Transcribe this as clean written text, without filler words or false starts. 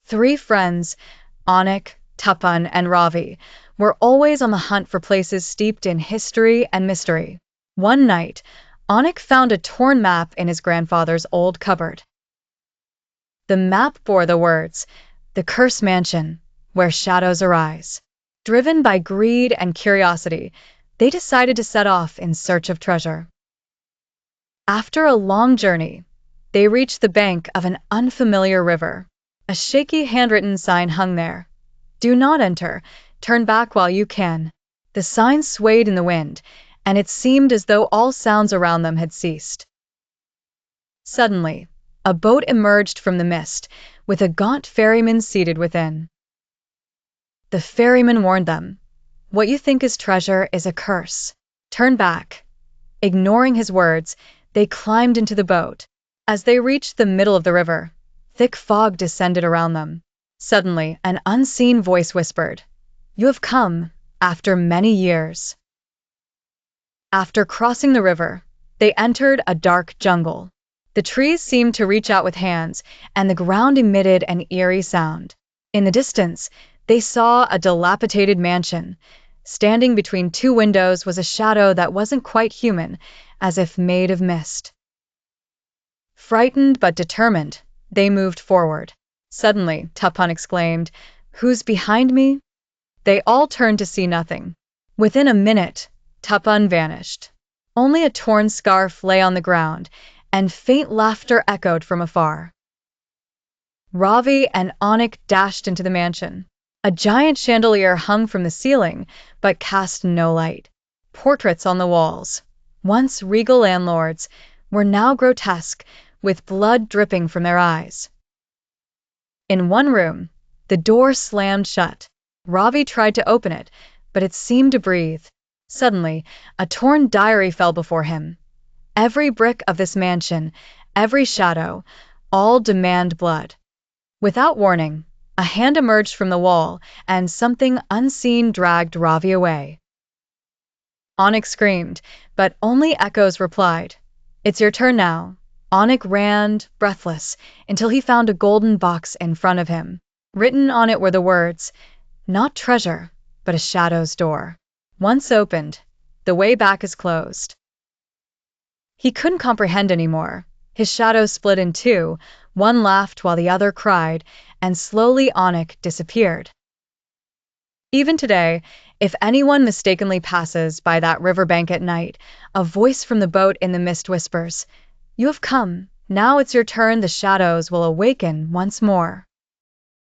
Three friends, Anik, Tapan, and Ravi, were always on the hunt for places steeped in history and mystery. One night, Anik found a torn map in his grandfather's old cupboard. The map bore the words, "The Cursed Mansion, where shadows arise." Driven by greed and curiosity, they decided to set off in search of treasure. After a long journey, they reached the bank of an unfamiliar river. A shaky handwritten sign hung there. "Do not enter. Turn back while you can." The sign swayed in the wind, and it seemed as though all sounds around them had ceased. Suddenly, a boat emerged from the mist, with a gaunt ferryman seated within. The ferryman warned them, "What you think is treasure is a curse. Turn back." Ignoring his words, they climbed into the boat. As they reached the middle of the river, thick fog descended around them. Suddenly, an unseen voice whispered, "You have come, after many years." After crossing the river, they entered a dark jungle. The trees seemed to reach out with hands, and the ground emitted an eerie sound. In the distance, they saw a dilapidated mansion. Standing between two windows was a shadow that wasn't quite human, as if made of mist. Frightened but determined, they moved forward. Suddenly, Tapan exclaimed, "Who's behind me?" They all turned to see nothing. Within a minute, Tapan vanished. Only a torn scarf lay on the ground, and faint laughter echoed from afar. Ravi and Anik dashed into the mansion. A giant chandelier hung from the ceiling, but cast no light. Portraits on the walls, once regal landlords, were now grotesque, with blood dripping from their eyes. In one room, the door slammed shut. Ravi tried to open it, but it seemed to breathe. Suddenly, a torn diary fell before him. Every brick of this mansion, every shadow, all demand blood. Without warning, a hand emerged from the wall, and something unseen dragged Ravi away. Anik screamed, but only echoes replied, "It's your turn now." Anik ran, breathless, until he found a golden box in front of him. Written on it were the words, "Not treasure, but a shadow's door. Once opened, the way back is closed." He couldn't comprehend anymore. His shadows split in two, one laughed while the other cried, and slowly Anik disappeared. Even today, if anyone mistakenly passes by that riverbank at night, a voice from the boat in the mist whispers, "You have come. Now it's your turn. The shadows will awaken once more."